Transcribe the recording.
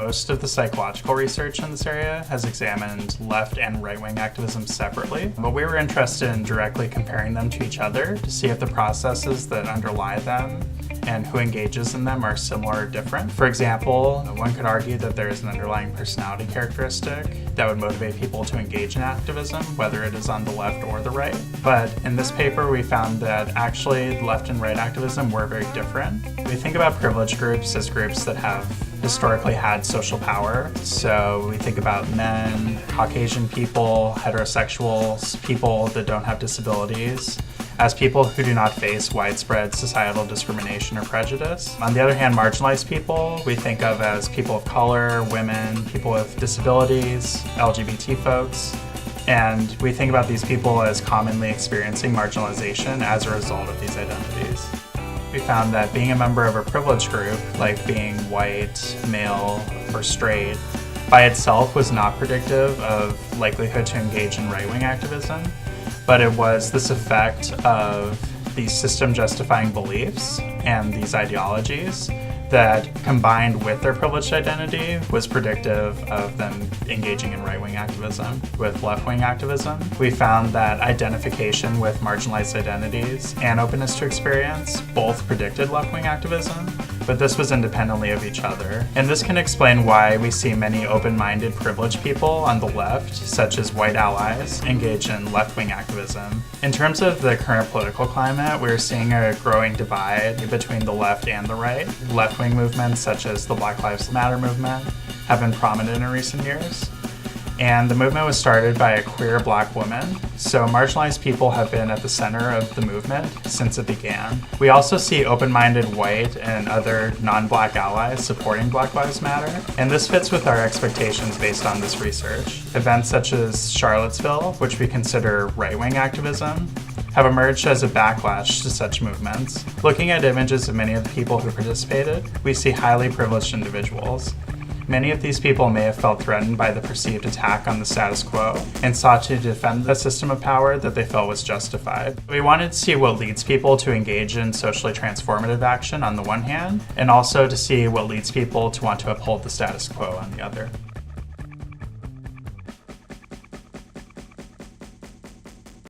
Most of the psychological research in this area has examined left and right-wing activism separately, but we were interested in directly comparing them to each other to see if the processes that underlie them and who engages in them are similar or different. For example, one could argue that there is an underlying personality characteristic that would motivate people to engage in activism, whether it is on the left or the right. But in this paper, we found that actually left and right activism were very different. We think about privileged groups as groups that have historically had social power. So we think about men, Caucasian people, heterosexuals, people that don't have disabilities, as people who do not face widespread societal discrimination or prejudice. On the other hand, marginalized people we think of as people of color, women, people with disabilities, LGBT folks, and we think about these people as commonly experiencing marginalization as a result of these identities. We found that being a member of a privileged group, like being white, male, or straight, by itself was not predictive of likelihood to engage in right-wing activism, but it was this effect of these system-justifying beliefs and these ideologies that, combined with their privileged identity, was predictive of them engaging in right-wing activism. With left-wing activism, we found that identification with marginalized identities and openness to experience both predicted left-wing activism, but this was independently of each other. And this can explain why we see many open-minded privileged people on the left, such as white allies, engage in left-wing activism. In terms of the current political climate, we're seeing a growing divide between the left and the right. Left-wing movements, such as the Black Lives Matter movement, have been prominent in recent years. And the movement was started by a queer black woman, so marginalized people have been at the center of the movement since it began. We also see open-minded white and other non-black allies supporting Black Lives Matter, and this fits with our expectations based on this research. Events such as Charlottesville, which we consider right-wing activism, have emerged as a backlash to such movements. Looking at images of many of the people who participated, we see highly privileged individuals. Many of these people may have felt threatened by the perceived attack on the status quo and sought to defend a system of power that they felt was justified. We wanted to see what leads people to engage in socially transformative action on the one hand, and also to see what leads people to want to uphold the status quo on the other.